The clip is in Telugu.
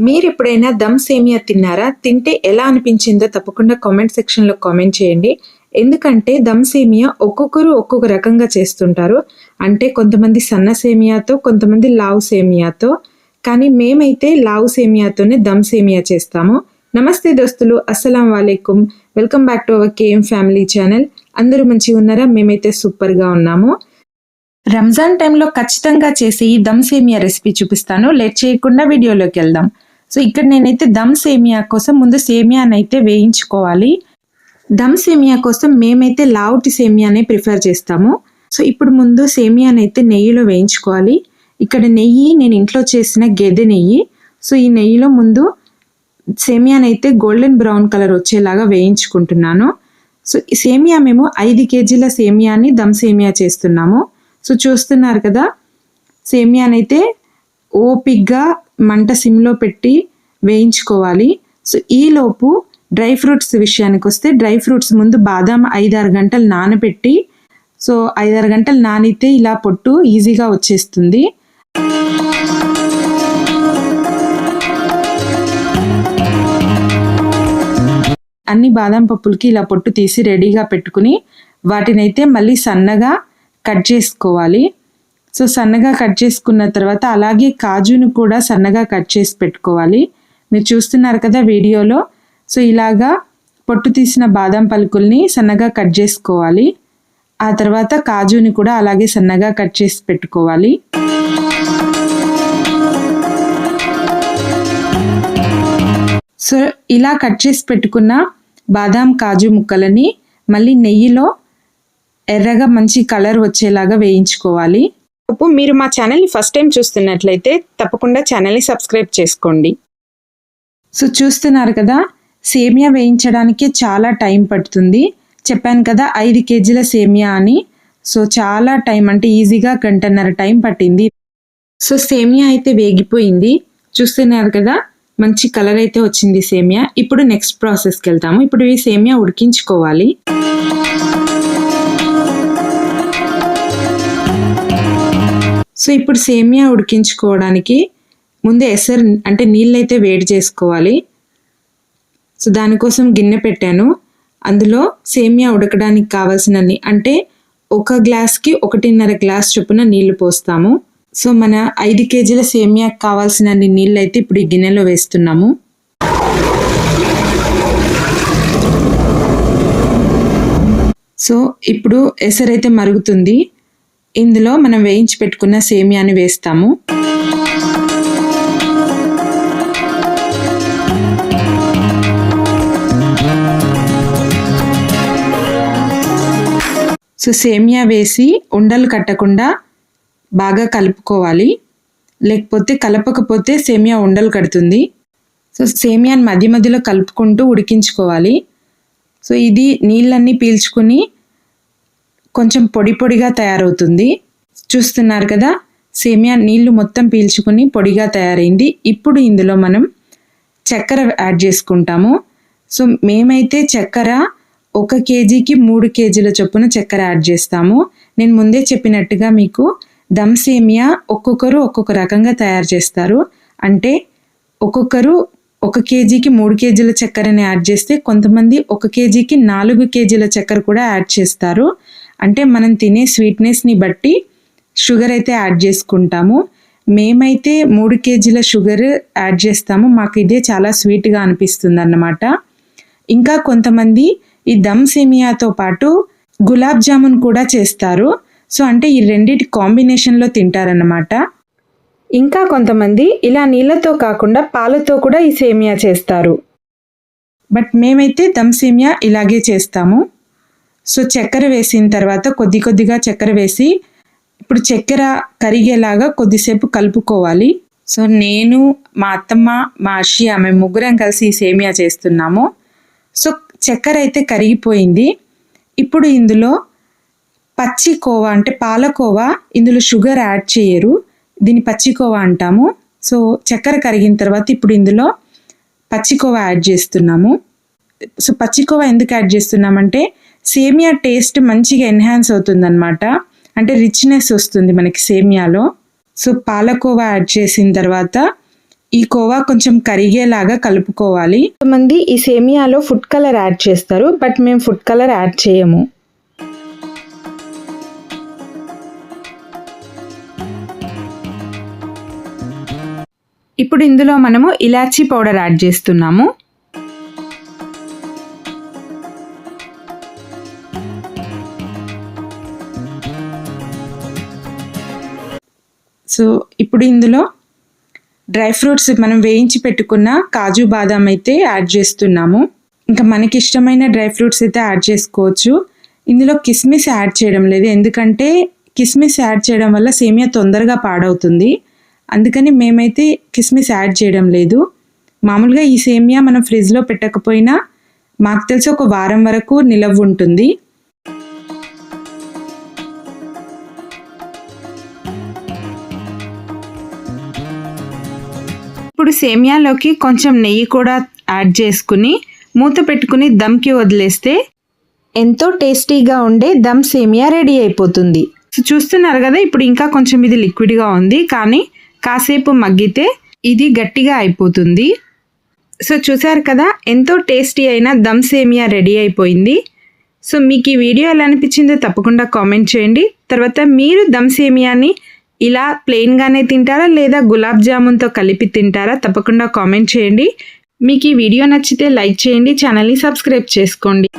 మీరు ఎప్పుడైనా దమ్ సేమియా తిన్నారా? తింటే ఎలా అనిపించిందో తప్పకుండా కామెంట్ సెక్షన్‌లో కామెంట్ చేయండి. ఎందుకంటే దమ్ సేమియా ఒక్కొక్కరు ఒక్కొక్క రకంగా చేస్తుంటారు. అంటే కొంతమంది సన్న సేమియాతో, కొంతమంది లావు సేమియాతో. కానీ మేమైతే లావు సేమియాతోనే దమ్ సేమియా చేస్తాము. నమస్తే దోస్తులు, అస్సలాం వాలేకుం. Welcome back to our KM family channel. అందరూ మంచిగా ఉన్నారా? మేమైతే సూపర్‌గా ఉన్నాము. రంజాన్ టైంలో ఖచ్చితంగా చేసే ఈ దమ్ సేమియా రెసిపీ చూపిస్తాను. లేట్ చేయకుండా వీడియోలోకి వెళ్దాం. సో ఇక్కడ నేనైతే దమ్ సేమియా కోసం ముందు సేమియానైతే వేయించుకోవాలి. దమ్ సేమియా కోసం మేమైతే లావుటి సేమియానే ప్రిఫర్ చేస్తాము. సో ఇప్పుడు ముందు సేమియానైతే నెయ్యిలో వేయించుకోవాలి. ఇక్కడ నెయ్యి నేను ఇంట్లో చేసిన గేదె నెయ్యి. సో ఈ నెయ్యిలో ముందు సేమియానైతే గోల్డెన్ బ్రౌన్ కలర్ వచ్చేలాగా వేయించుకుంటున్నాను. సో ఈ సేమియా మేము 5 కేజీల సేమియాని దమ్ సేమియా చేస్తున్నాము. సో చూస్తున్నారు కదా, సేమియానైతే ఓపిక్గా మంట సిమ్లో పెట్టి వేయించుకోవాలి. సో ఈలోపు డ్రై ఫ్రూట్స్ విషయానికి వస్తే, డ్రై ఫ్రూట్స్ ముందు బాదాం 5-6 గంటలు నానబెట్టి, సో 5-6 గంటలు నానితే ఇలా పొట్టు ఈజీగా వచ్చేస్తుంది. అన్ని బాదం పప్పులకి ఇలా పొట్టు తీసి రెడీగా పెట్టుకుని వాటినైతే మళ్ళీ సన్నగా కట్ చేసుకోవాలి. సో సన్నగా కట్ చేసుకున్న తర్వాత అలాగే కాజును కూడా సన్నగా కట్ చేసి పెట్టుకోవాలి. మీరు చూస్తున్నారు కదా వీడియోలో. సో ఇలాగా పొట్టు తీసిన బాదం పలుకుల్ని సన్నగా కట్ చేసుకోవాలి. ఆ తర్వాత కాజుని కూడా అలాగే సన్నగా కట్ చేసి పెట్టుకోవాలి. సో ఇలా కట్ చేసి పెట్టుకున్న బాదాం కాజు ముక్కలని మళ్ళీ నెయ్యిలో ఎర్రగా మంచి కలర్ వచ్చేలాగా వేయించుకోవాలి. మీరు మా ఛానల్ని ఫస్ట్ టైం చూస్తున్నట్లయితే తప్పకుండా ఛానల్ని సబ్స్క్రైబ్ చేసుకోండి. సో చూస్తున్నారు కదా, సేమియా వేయించడానికి చాలా టైం పడుతుంది. చెప్పాను కదా 5 కేజీల సేమియా అని. సో చాలా టైం, అంటే ఈజీగా 1 గంటన్నర టైం పట్టింది. సో సేమియా అయితే వేగిపోయింది. చూస్తున్నారు కదా, మంచి కలర్ అయితే వచ్చింది సేమియా. ఇప్పుడు నెక్స్ట్ ప్రాసెస్కి వెళ్తాము. ఇప్పుడు ఈ సేమియా ఉడికించుకోవాలి. సో ఇప్పుడు సేమియా ఉడికించుకోవడానికి ముందు ఎసరు అంటే నీళ్ళైతే వేడి చేసుకోవాలి. సో దానికోసం గిన్నె పెట్టాను. అందులో సేమియా ఉడకడానికి కావాల్సినన్ని, అంటే 1 గ్లాస్కి 1.5 గ్లాస్ చొప్పున నీళ్లు పోస్తాము. సో మన 5 కేజీల సేమియాకి కావాల్సినన్ని నీళ్ళు అయితే ఇప్పుడు ఈ గిన్నెలో వేస్తున్నాము. సో ఇప్పుడు ఎసరైతే మరుగుతుంది. ఇందులో మనం వేయించి పెట్టుకున్న సేమియాని వేస్తాము. సో సేమియా వేసి ఉండలు కట్టకుండా బాగా కలుపుకోవాలి. లేకపోతే కలపకపోతే సేమియా ఉండలు కడుతుంది. సో సేమియాని మధ్య మధ్యలో కలుపుకుంటూ ఉడికించుకోవాలి. సో ఇది నీళ్ళన్నీ పీల్చుకొని కొంచెం పొడి పొడిగా తయారవుతుంది. చూస్తున్నారు కదా, సేమియా నీళ్లు మొత్తం పీల్చుకుని పొడిగా తయారైంది. ఇప్పుడు ఇందులో మనం చక్కెర యాడ్ చేసుకుంటాము. సో మేమైతే చక్కెర 1 కేజీకి 3 కేజీల చొప్పున చక్కెర యాడ్ చేస్తాము. నేను ముందే చెప్పినట్టుగా మీకు దమ్ సేమియా ఒక్కొక్కరు ఒక్కొక్క రకంగా తయారు చేస్తారు. అంటే ఒక్కొక్కరు 1 కేజీకి 3 కేజీల చక్కెరని యాడ్ చేస్తే, కొంతమంది 1 కేజీకి 4 కేజీల చక్కెర కూడా యాడ్ చేస్తారు. అంటే మనం తినే స్వీట్నెస్ని బట్టి షుగర్ అయితే యాడ్ చేసుకుంటాము. మేమైతే 3 కేజీల షుగర్ యాడ్ చేస్తాము. మాకు ఇదే చాలా స్వీట్గా అనిపిస్తుంది అన్నమాట. ఇంకా కొంతమంది ఈ దమ్ సేమియాతో పాటు గులాబ్ జామున్ కూడా చేస్తారు. సో అంటే ఈ రెండింటి కాంబినేషన్లో తింటారన్నమాట. ఇంకా కొంతమంది ఇలా నీళ్ళతో కాకుండా పాలతో కూడా ఈ సేమియా చేస్తారు. బట్ మేమైతే దమ్ సేమియా ఇలాగే చేస్తాము. సో చక్కెర వేసిన తర్వాత కొద్ది కొద్దిగా చక్కెర వేసి ఇప్పుడు చక్కెర కరిగేలాగా కొద్దిసేపు కలుపుకోవాలి. సో నేను, మా అత్తమ్మ, మా అషియా, మేము ముగ్గురం కలిసి ఈ సేమియా చేస్తున్నాము. సో చక్కెర అయితే కరిగిపోయింది. ఇప్పుడు ఇందులో పచ్చి కోవా, అంటే పాలకోవా, ఇందులో షుగర్ యాడ్ చేయరు, దీన్ని పచ్చి కోవా అంటాము. సో చక్కెర కరిగిన తర్వాత ఇప్పుడు ఇందులో పచ్చి కోవా యాడ్ చేస్తున్నాము. సో పచ్చి కోవా ఎందుకు యాడ్ చేస్తున్నామంటే సేమియా టేస్ట్ మంచిగా ఎన్హాన్స్ అవుతుందన్నమాట. అంటే రిచ్నెస్ వస్తుంది మనకి సేమియాలో. సో పాలకోవా యాడ్ చేసిన తర్వాత ఈ కోవా కొంచెం కరిగేలాగా కలుపుకోవాలి. కొంతమంది ఈ సేమియాలో ఫుడ్ కలర్ యాడ్ చేస్తారు, బట్ మేము ఫుడ్ కలర్ యాడ్ చేయము. ఇప్పుడు ఇందులో మనము ఇలాచీ పౌడర్ యాడ్ చేస్తున్నాము. సో ఇప్పుడు ఇందులో డ్రై ఫ్రూట్స్ మనం వేయించి పెట్టుకున్న కాజు బాదాం అయితే యాడ్ చేస్తున్నాము. ఇంకా మనకి ఇష్టమైన డ్రై ఫ్రూట్స్ అయితే యాడ్ చేసుకోవచ్చు. ఇందులో కిస్మిస్ యాడ్ చేయడం లేదు, ఎందుకంటే కిస్మిస్ యాడ్ చేయడం వల్ల సేమియా తొందరగా పాడవుతుంది. అందుకని మేమైతే కిస్మిస్ యాడ్ చేయడం లేదు. మామూలుగా ఈ సేమియా మనం ఫ్రిడ్జ్లో పెట్టకపోయినా మాకు తెలిసి ఒక వారం వరకు నిలవ ఉంటుంది. ఇప్పుడు సేమియాలోకి కొంచెం నెయ్యి కూడా యాడ్ చేసుకుని మూత పెట్టుకుని దమ్కి వదిలేస్తే ఎంతో టేస్టీగా ఉండే దమ్ సేమియా రెడీ అయిపోతుంది. సో చూస్తున్నారు కదా, ఇప్పుడు ఇంకా కొంచెం ఇది లిక్విడ్గా ఉంది, కానీ కాసేపు మగ్గితే ఇది గట్టిగా అయిపోతుంది. సో చూసారు కదా, ఎంతో టేస్టీ అయిన దమ్ సేమియా రెడీ అయిపోయింది. సో మీకు ఈ వీడియో ఎలా అనిపించిందో తప్పకుండా కామెంట్ చేయండి. తర్వాత మీరు దమ్ సేమియాని ఇలా ప్లెయిన్గానే తింటారా లేదా గులాబ్ జామున్తో కలిపి తింటారా తప్పకుండా కామెంట్ చేయండి. మీకు ఈ వీడియో నచ్చితే లైక్ చేయండి, ఛానల్ని సబ్స్క్రైబ్ చేసుకోండి.